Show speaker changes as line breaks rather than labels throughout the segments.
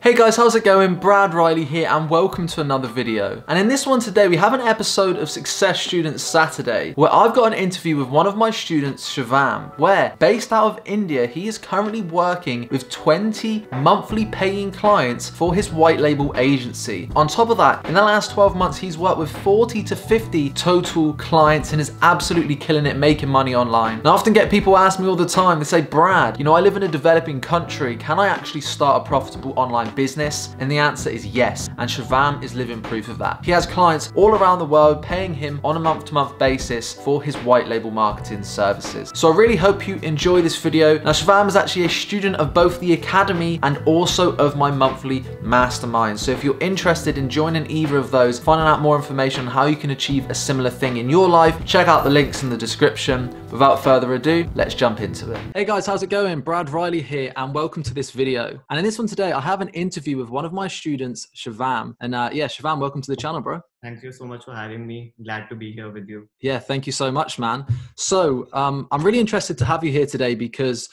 Hey guys, how's it going? Brad Riley here and welcome to another video. And in this one today, we have an episode of Success Students Saturday where I've got an interview with one of my students, Shivam, where based out of India, he is currently working with 20 monthly paying clients for his white label agency. On top of that, in the last 12 months, he's worked with 40 to 50 total clients and is absolutely killing it, making money online. And I often get people ask me all the time, they say, Brad, I live in a developing country. Can I actually start a profitable online business? And the answer is yes, and Shivam is living proof of that. He has clients all around the world paying him on a month-to-month basis for his white label marketing services. So I really hope you enjoy this video. Now, Shivam is actually a student of both the Academy and also of my monthly mastermind. So if you're interested in joining either of those, finding out more information on how you can achieve a similar thing in your life, check out the links in the description. Without further ado, let's jump into it. Hey guys, how's it going? Brad Riley here and welcome to this video. And in this one today, I have an interview with one of my students, Shivam. And yeah, Shivam, welcome to the channel, bro.
Thank you so much for having me. Glad to be here with you.
Yeah, thank you so much, man. So I'm really interested to have you here today because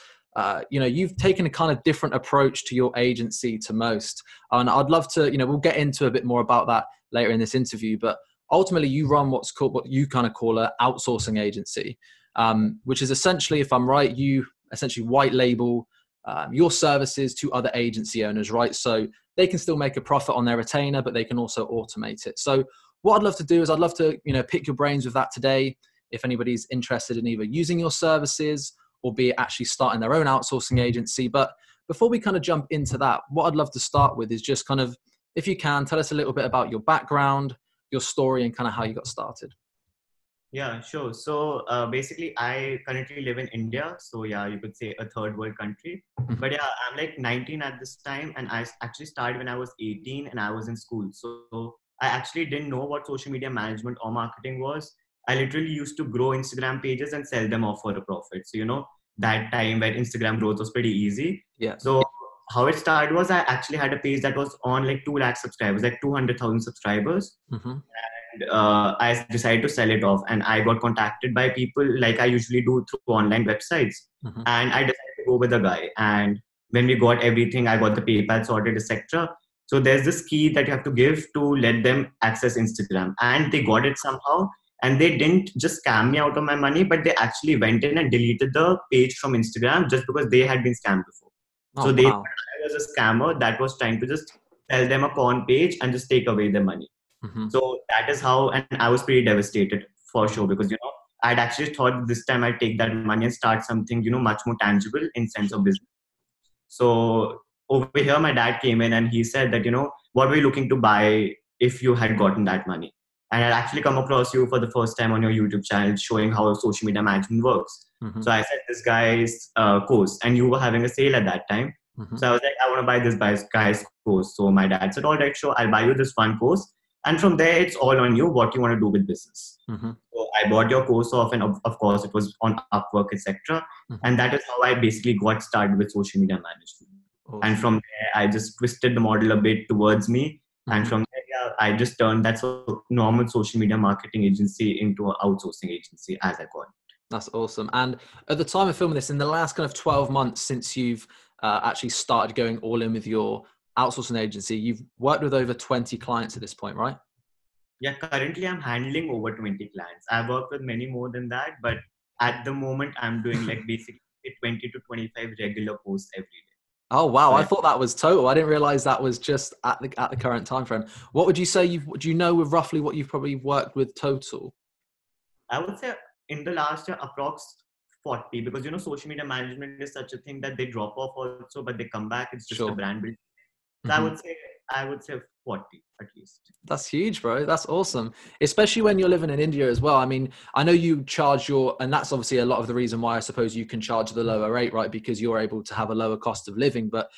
you've taken a kind of different approach to your agency to most. And I'd love to, we'll get into a bit more about that later in this interview, but ultimately you run what you kind of call an outsourcing agency, which is essentially, if I'm right, you essentially white label your services to other agency owners, right? So they can still make a profit on their retainer, but they can also automate it. So what I'd love to do is I'd love to, pick your brains with that today. If anybody's interested in either using your services or be it actually starting their own outsourcing agency. But before we kind of jump into that, what I'd love to start with is just kind of, if you can, tell us a little bit about your background, your story, and kind of how you got started.
Yeah, sure. So basically, I currently live in India. So yeah, you could say a third world country. But yeah, I'm like 19 at this time. And I actually started when I was 18 and I was in school. So I actually didn't know what social media management or marketing was. I literally used to grow Instagram pages and sell them off for a profit. So, that time where Instagram growth was pretty easy.
Yeah.
So how it started was I actually had a page that was on like 2 lakh subscribers, like 200,000 subscribers. I decided to sell it off and I got contacted by people like I usually do through online websites. And I decided to go with a guy. And when we got everything, I got the PayPal sorted, etc. So there's this key that you have to give to let them access Instagram. And they got it somehow. And they didn't just scam me out of my money, but they actually went in and deleted the page from Instagram just because they had been scammed before. So they thought I was a scammer that was trying to just sell them a con page and just take away their money. So that is how, and I was pretty devastated for sure because, I'd actually thought this time I'd take that money and start something, much more tangible in sense of business. So over here, my dad came in and he said that, what were you looking to buy if you had gotten that money? And I'd actually come across you for the first time on your YouTube channel showing how social media management works. So I said, this guy's course, and you were having a sale at that time. So I was like, I want to buy this guy's course. So my dad said, all right, sure, I'll buy you this one course. And from there, it's all on you, what you want to do with business. So I bought your course off, and of course, it was on Upwork, etc. And that is how I basically got started with social media management. Awesome. And from there, I just twisted the model a bit towards me. And from there, yeah, I just turned that normal social media marketing agency into an outsourcing agency, as I call it.
That's awesome. And at the time of filming this, in the last kind of 12 months since you've actually started going all in with your outsourcing agency, you've worked with over 20 clients at this point, right?
Yeah, currently I'm handling over 20 clients. I've worked with many more than that, but at the moment I'm doing like basically 20 to 25 regular posts every day.
Oh wow, I thought that was total. I didn't realize that was just at the current time frame. What would you say do you know roughly what you've probably worked with total?
I would say in the last year approx 40, because social media management is such a thing that they drop off also, but they come back. It's just a brand building. So I would say 40 at least.
That's huge, bro. That's awesome. Especially when you're living in India as well. I mean, I know you charge and that's obviously a lot of the reason why I suppose you can charge the lower rate, right? Because you're able to have a lower cost of living. But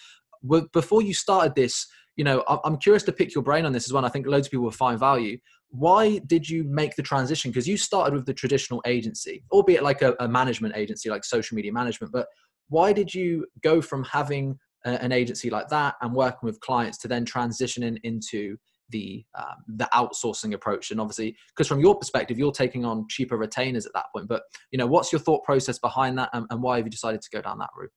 before you started this, I'm curious to pick your brain on this as well. I think loads of people will find value. Why did you make the transition? Because you started with the traditional agency, albeit like a management agency, like social media management. But why did you go from having an agency like that and working with clients to then transitioning into the outsourcing approach? And obviously, because from your perspective, you're taking on cheaper retainers at that point. But what's your thought process behind that, and why have you decided to go down that route?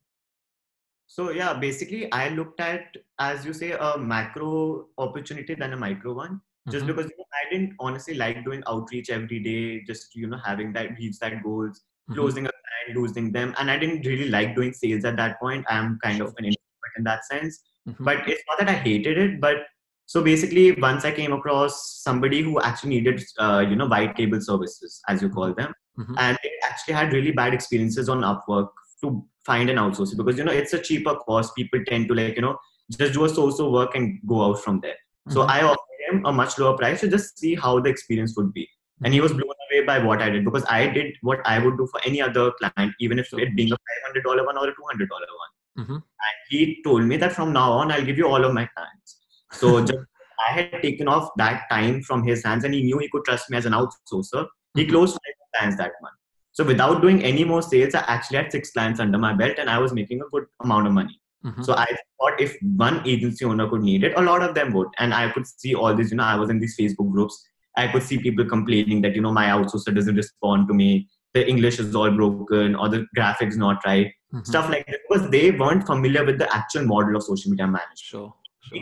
So yeah, basically I looked at, as you say, a macro opportunity than a micro one. Just because I didn't honestly like doing outreach every day, just having that reach that goals, closing a client, losing them, and I didn't really like doing sales at that point. I'm kind of
Sure.
an introvert in that sense, but it's not that I hated it. But so basically, once I came across somebody who actually needed, white label services, as you call them, and they actually had really bad experiences on Upwork to find an outsourcer, because it's a cheaper cost. People tend to just do a so work and go out from there. So I offered him a much lower price to just see how the experience would be, and he was blown away by what I did, because I did what I would do for any other client, even if it being a $500 one or a $200 one. And he told me that from now on I'll give you all of my clients. So just I had taken off that time from his hands, and he knew he could trust me as an outsourcer. He closed 5 clients that month. So without doing any more sales, I actually had 6 clients under my belt, and I was making a good amount of money. So I thought if one agency owner could need it, a lot of them would. And I could see all this, I was in these Facebook groups. I could see people complaining that, my outsourcer doesn't respond to me. The English is all broken, or the graphics not right, stuff like that, because they weren't familiar with the actual model of social media management.
Sure.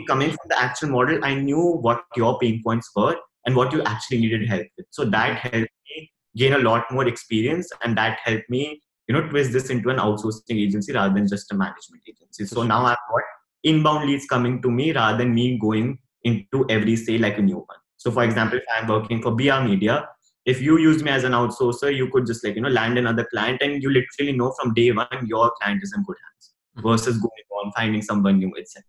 Coming from the actual model, I knew what your pain points were and what you actually needed help with. So that helped me gain a lot more experience, and that helped me, twist this into an outsourcing agency rather than just a management agency. So now I've got inbound leads coming to me rather than me going into every sale like a new one. So for example, if I'm working for BR Media, if you use me as an outsourcer, you could just land another client, and you literally know from day one your client is in good hands versus going on finding someone new, etc.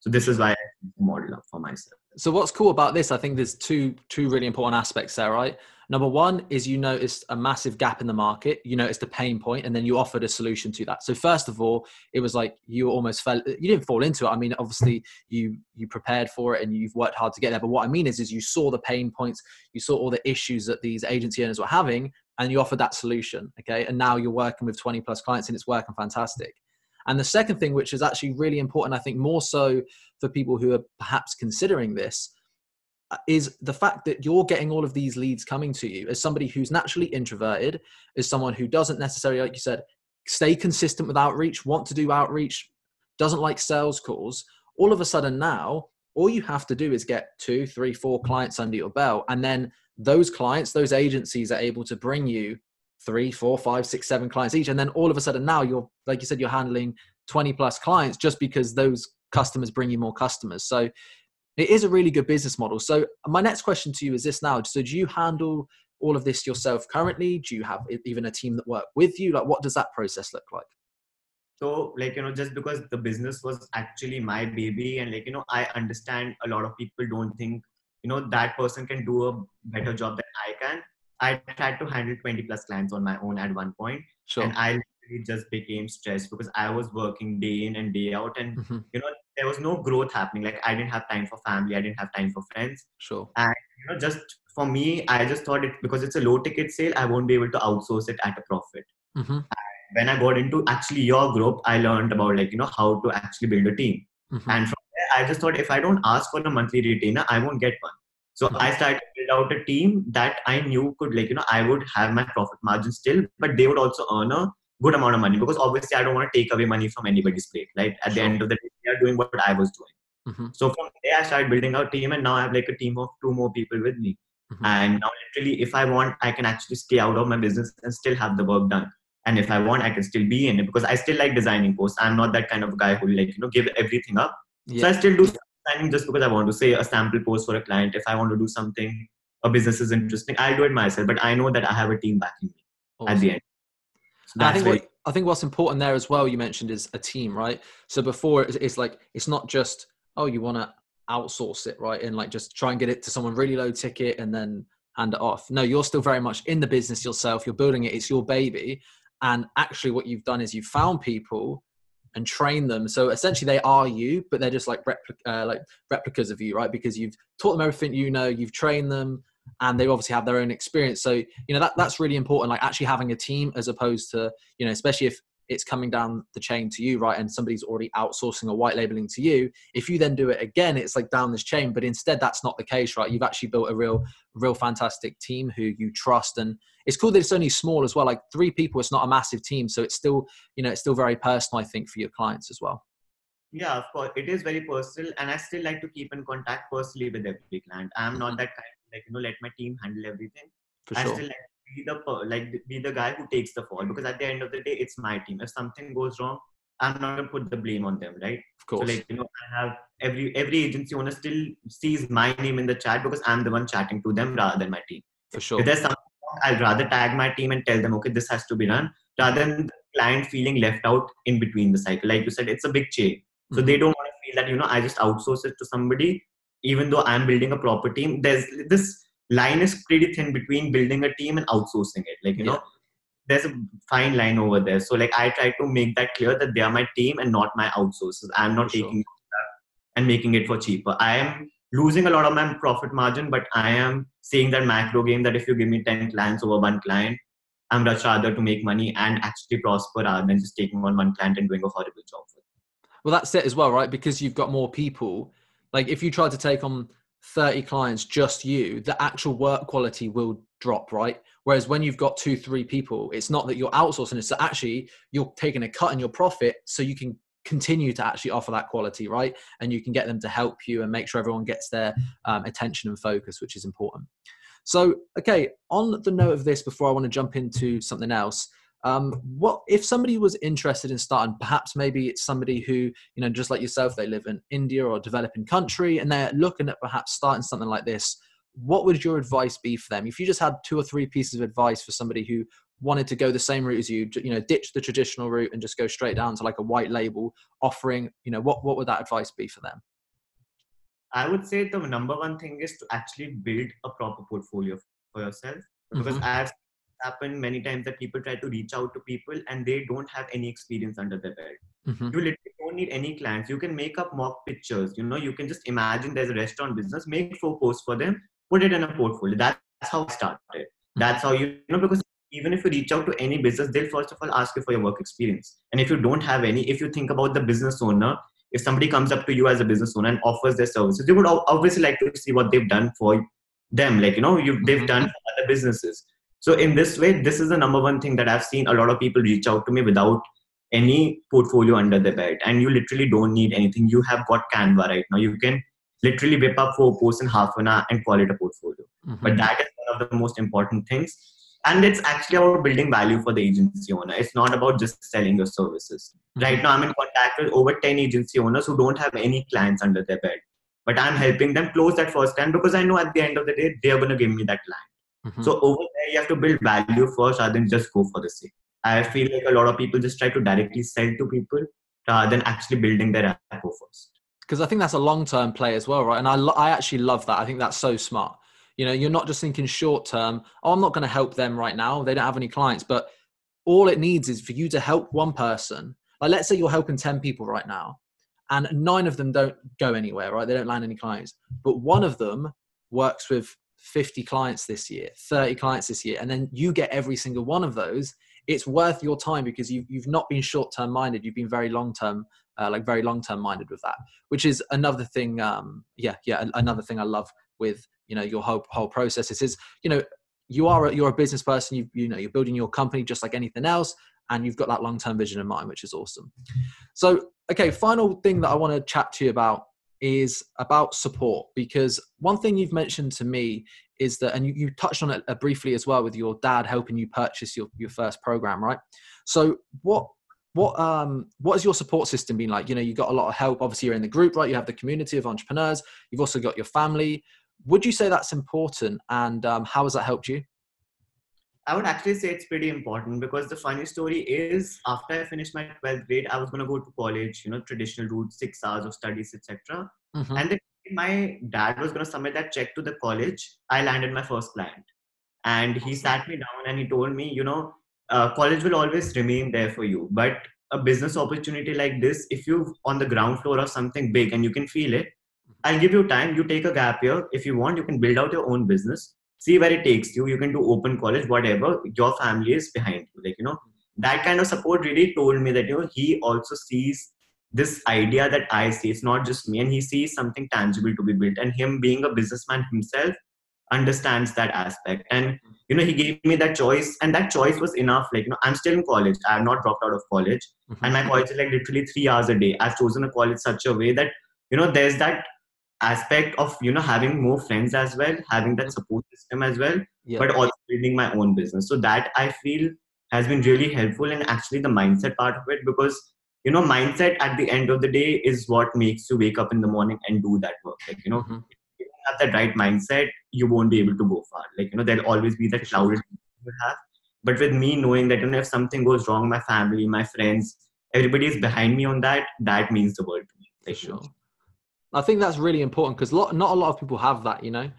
So this is why I model up for myself.
So what's cool about this, I think there's two really important aspects there, right? Number one is you noticed a massive gap in the market, you noticed a pain point, and then you offered a solution to that. So first of all, it was like you didn't fall into it. I mean, obviously you prepared for it and you've worked hard to get there. But what I mean is you saw the pain points, you saw all the issues that these agency owners were having, and you offered that solution, okay? And now you're working with 20 plus clients and it's working fantastic. And the second thing, which is actually really important, I think more so for people who are perhaps considering this, is the fact that you're getting all of these leads coming to you as somebody who's naturally introverted, as someone who doesn't necessarily, like you said, stay consistent with outreach, want to do outreach, doesn't like sales calls. All of a sudden now, all you have to do is get 2, 3, 4 clients under your belt. And then those clients, those agencies are able to bring you 3, 4, 5, 6, 7 clients each. And then all of a sudden now you're, like you said, you're handling 20 plus clients just because those customers bring you more customers. So it is a really good business model. So my next question to you is this now. So do you handle all of this yourself currently? Do you have even a team that work with you? Like, what does that process look like?
So just because the business was actually my baby, and I understand a lot of people don't think, that person can do a better job than I can. I tried to handle 20 plus clients on my own at one point.
Sure.
And I literally just became stressed because I was working day in and day out, and there was no growth happening. Like, I didn't have time for family, I didn't have time for friends.
Sure.
And just for me, I just thought because it's a low ticket sale, I won't be able to outsource it at a profit. When I got into actually your group, I learned about how to actually build a team. And from there, I just thought if I don't ask for a monthly retainer, I won't get one. So I started to build out a team that I knew could I would have my profit margin still, but they would also earn a good amount of money, because obviously I don't want to take away money from anybody's plate. Right? At the end of the day, they are doing what I was doing. So from there, I started building out a team, and now I have a team of 2 more people with me. And now literally, if I want, I can actually stay out of my business and still have the work done. And if I want, I can still be in it, because I still like designing posts. I'm not that kind of guy who give everything up. So I still do designing just because I want to say a sample post for a client. If I want to do something, a business is interesting, I'll do it myself. But I know that I have a team backing me at the end. So
I think what's important there as well, you mentioned, is a team, right? So before it's like, it's not just, oh, you want to outsource it, right? And just try and get it to someone really low ticket and then hand it off. No, you're still very much in the business yourself. You're building it. It's your baby. And actually what you've done is you've found people and trained them. So essentially they are you, but they're just replicas of you, right? Because you've taught them everything, you've trained them, and they obviously have their own experience. So, that's really important, actually having a team, as opposed to, especially if it's coming down the chain to you, right? And somebody's already outsourcing or white labeling to you. If you then do it again, it's down this chain, but instead that's not the case, right? You've actually built a real fantastic team who you trust. And it's cool that it's only small as well. Like 3 people, it's not a massive team. So it's still, it's still very personal, I think, for your clients as well.
Yeah, of course. It is very personal. And I still like to keep in contact personally with every client. I'm not that kind of like, let my team handle everything.
For
I
sure.
still like be the guy who takes the fall, because at the end of the day, it's my team. If something goes wrong, I'm not gonna put the blame on them, right?
Of course.
So I have every agency owner still sees my name in the chat because I'm the one chatting to them rather than my team.
For sure.
If there's something wrong, I'd rather tag my team and tell them, okay, this has to be done, rather than the client feeling left out in between the cycle. Like you said, it's a big chain. So they don't want to feel that, I just outsource it to somebody, even though I'm building a proper team. There's this line is pretty thin between building a team and outsourcing it. There's a fine line over there. So I try to make that clear that they are my team and not my outsourcers. I'm not taking it and making it for cheaper. I am losing a lot of my profit margin, but I am saying that macro game that if you give me 10 clients over one client, I'm much rather to make money and actually prosper rather than just taking on one client and doing a horrible job for them.
Well, that's it as well, right? Because you've got more people. Like if you try to take on 30 clients, just you, the actual work quality will drop, right? Whereas when you've got 2-3 people, it's not that you're outsourcing, it's that actually you're taking a cut in your profit so you can continue to actually offer that quality, right? And you can get them to help you and make sure everyone gets their attention and focus, which is important. So, okay, on the note of this, before I want to jump into something else, what if somebody was interested in starting, perhaps maybe it's somebody who, just like yourself, they live in India or a developing country and they're looking at perhaps starting something like this. What would your advice be for them? If you just had 2 or 3 pieces of advice for somebody who wanted to go the same route as you, ditch the traditional route and just go straight down to like a white label offering, what would that advice be for them?
I would say the number one thing is to actually build a proper portfolio for yourself, because I've happened many times that people try to reach out to people and they don't have any experience under their belt. You literally don't need any clients. You can make up mock pictures. You can just imagine there's a restaurant business, make 4 posts for them, put it in a portfolio. That's how I started. That's how because even if you reach out to any business, they'll first of all ask you for your work experience. And if you don't have any, if you think about the business owner, if somebody comes up to you as a business owner and offers their services, they would obviously like to see what they've done for them. They've done for other businesses. So in this way, this is the number one thing that I've seen a lot of people reach out to me without any portfolio under their belt. And you literally don't need anything. You have got Canva right now. You can literally whip up 4 posts in half an hour and call it a portfolio. But that is one of the most important things. And it's actually about building value for the agency owner. It's not about just selling your services. Right now, I'm in contact with over 10 agency owners who don't have any clients under their belt. But I'm helping them close that first client because I know at the end of the day, they're going to give me that client. So over there, you have to build value first rather than just go for the sake. I feel like a lot of people just try to directly sell to people rather than actually building their rapport first.
Because I think that's a long-term play as well, right? And I actually love that. I think that's so smart. You're not just thinking short term, I'm not going to help them right now. They don't have any clients, but all it needs is for you to help one person. Like, let's say you're helping 10 people right now and 9 of them don't go anywhere, right? They don't land any clients, but one of them works with 50 clients this year, 30 clients this year. And then you get every single one of those. It's worth your time because you've not been short-term minded. You've been very long-term, very long-term minded with that, which is another thing. Another thing I love with, your whole process is, you're a business person, you're building your company just like anything else. And you've got that long-term vision in mind, which is awesome. So, okay, final thing that I want to chat to you about is about support, because one thing you've mentioned to me is that, and you touched on it briefly as well with your dad helping you purchase your first program, right? So what has your support system been like? You got a lot of help. Obviously, you're in the group, right? You have the community of entrepreneurs. You've also got your family. Would you say that's important? And how has that helped you?
I would actually say it's pretty important, because the funny story is, after I finished my 12th grade, I was going to go to college, traditional route, 6 hours of studies, etc. And then my dad was going to submit that check to the college. I landed my first client, and he sat me down and he told me, college will always remain there for you, but a business opportunity like this, if you're on the ground floor of something big and you can feel it, I'll give you time. You take a gap year. If you want, you can build out your own business. See where it takes you. You can do open college, whatever. Your family is behind you. That kind of support really told me that, he also sees this idea that I see. It's not just me, and he sees something tangible to be built. And him being a businessman himself, understands that aspect. And he gave me that choice, and that choice was enough. Like, I'm still in college. I have not dropped out of college, and my college is like literally 3 hours a day. I've chosen a college such a way that there's that aspect of having more friends as well, having that support system as well, but also building my own business. So that I feel has been really helpful, and actually the mindset part of it, because mindset at the end of the day is what makes you wake up in the morning and do that work. Like, if you don't have that right mindset, you won't be able to go far. Like, there'll always be that cloud you have. But with me knowing that if something goes wrong, my family, my friends, everybody is behind me on that, that means the world to me. Like,
For sure. I think that's really important, because not a lot of people have that, and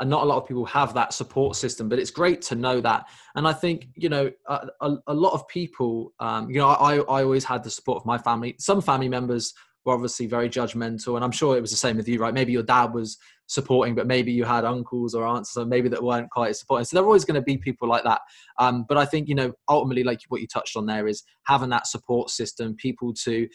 not a lot of people have that support system, but it's great to know that. And I think, a lot of people, I always had the support of my family. Some family members were obviously very judgmental, and I'm sure it was the same with you, right? Maybe your dad was supporting, but maybe you had uncles or aunts, so maybe that weren't quite supporting. So there are always going to be people like that. But I think, ultimately, like what you touched on there, is having that support system, people to,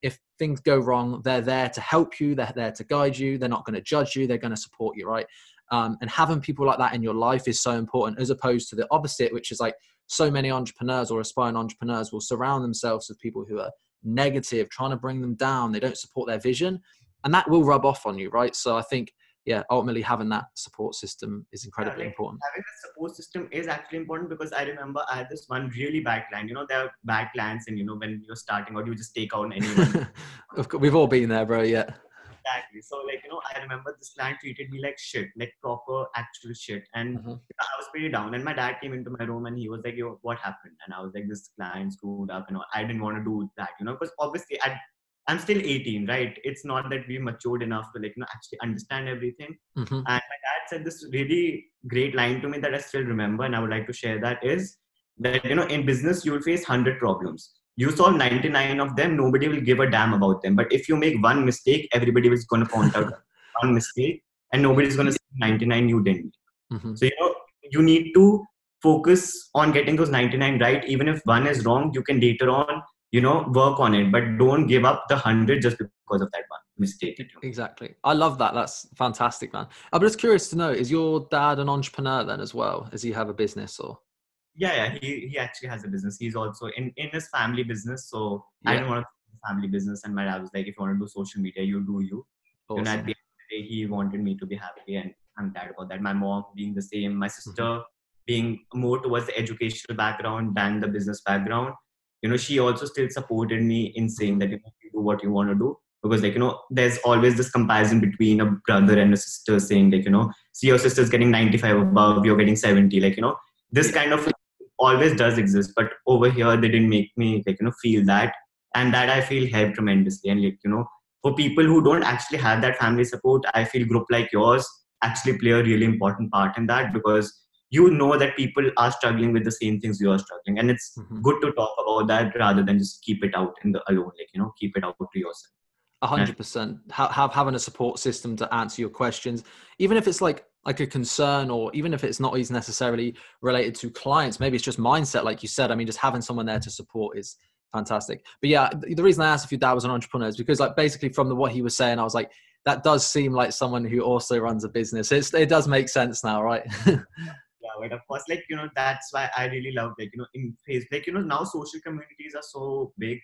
if things go wrong, they're there to help you. They're there to guide you. They're not going to judge you. They're going to support you, right? And having people like that in your life is so important, as opposed to the opposite, which is like so many entrepreneurs or aspiring entrepreneurs will surround themselves with people who are negative, trying to bring them down. They don't support their vision, and that will rub off on you, right? So I think, ultimately having that support system is incredibly important.
Having a support system is actually important, because I remember I had this one really bad client. There are bad clients, and when you're starting out, you just take out anyone.
Of course, we've all been there, bro. Yeah.
Exactly. So, I remember this client treated me like shit, like proper actual shit. And I was pretty down. And my dad came into my room and he was like, yo, what happened? And I was like, this client screwed up. I didn't want to do that, because obviously I'm still 18, right? It's not that we matured enough to actually understand everything. And my dad said this really great line to me that I still remember, and I would like to share that, is that, in business, you will face 100 problems. You solve 99 of them, nobody will give a damn about them. But if you make one mistake, everybody is going to point out one mistake, and nobody's going to see 99 you didn't. So, you need to focus on getting those 99 right. Even if one is wrong, you can later on, work on it, but don't give up the 100 just because of that one mistake.
Exactly. I love that. That's fantastic, man. I'm just curious to know, is your dad an entrepreneur then as well? Does he have a business or?
Yeah. He actually has a business. He's also in his family business. So I didn't want to family business, and my dad was like, if you want to do social media, you do you.
Awesome.
At the end of the day, he wanted me to be happy, and I'm glad about that. My mom being the same, my sister being more towards the educational background than the business background. She also still supported me in saying that you do what you want to do, because there's always this comparison between a brother and a sister, saying see, your sister's getting 95 above, you're getting 70, this kind of always does exist. But over here they didn't make me feel that, and that I feel helped tremendously. And for people who don't actually have that family support, I feel group like yours actually play a really important part in that, because that people are struggling with the same things you are struggling, and it's good to talk about that rather than just keep it out in the alone, keep it out to yourself.
100%. Having a support system to answer your questions, even if it's like a concern, or even if it's not even necessarily related to clients, maybe it's just mindset, like you said. I mean, just having someone there to support is fantastic. But yeah, the reason I asked if your dad was an entrepreneur is because, like, basically from what he was saying, I was like, that does seem like someone who also runs a business. It does make sense now, right?
Yeah, but of course, that's why I really love, in phase, now social communities are so big,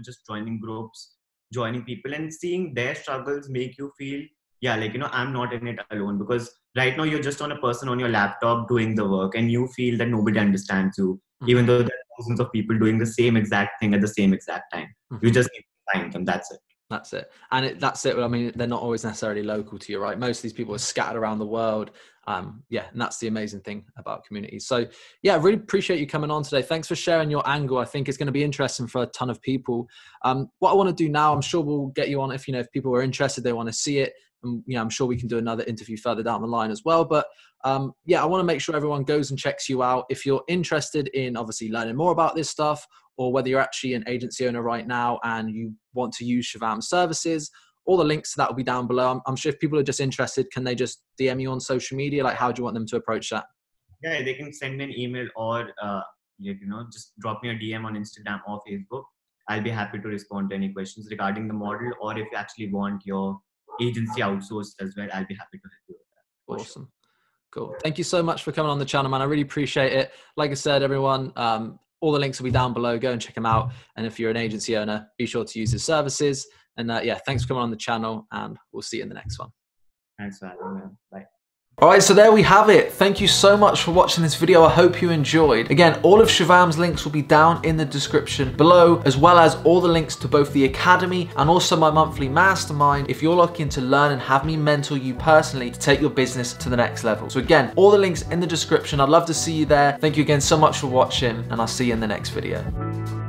just joining groups, joining people, and seeing their struggles make you feel, I'm not in it alone. Because right now you're just on a person on your laptop doing the work, and you feel that nobody understands you, even though there are thousands of people doing the same exact thing at the same exact time. You just need to find them. That's it.
That's it. And that's it. I mean, they're not always necessarily local to you, right? Most of these people are scattered around the world. And that's the amazing thing about communities. So yeah, I really appreciate you coming on today. Thanks for sharing your angle. I think it's going to be interesting for a ton of people. What I want to do now, I'm sure we'll get you on if people are interested, they want to see it. And I'm sure we can do another interview further down the line as well. But I want to make sure everyone goes and checks you out. If you're interested in obviously learning more about this stuff, or whether you're actually an agency owner right now and you want to use Shivam's services, all the links to that will be down below. I'm sure if people are just interested, can they just DM you on social media? Like, how do you want them to approach that?
Yeah, they can send me an email, or just drop me a DM on Instagram or Facebook. I'll be happy to respond to any questions regarding the model, or if you actually want your agency outsourced as well, I'll be happy to help you with that.
Awesome. Cool. Thank you so much for coming on the channel, man. I really appreciate it. Like I said, everyone, all the links will be down below. Go and check them out. And if you're an agency owner, be sure to use his services. And yeah, thanks for coming on the channel, and we'll see you in the next one.
Thanks for having me. Bye.
All right, so there we have it. Thank you so much for watching this video. I hope you enjoyed. Again, all of Shivam's links will be down in the description below, as well as all the links to both the Academy and also my monthly mastermind if you're looking to learn and have me mentor you personally to take your business to the next level. So again, all the links in the description. I'd love to see you there. Thank you again so much for watching, and I'll see you in the next video.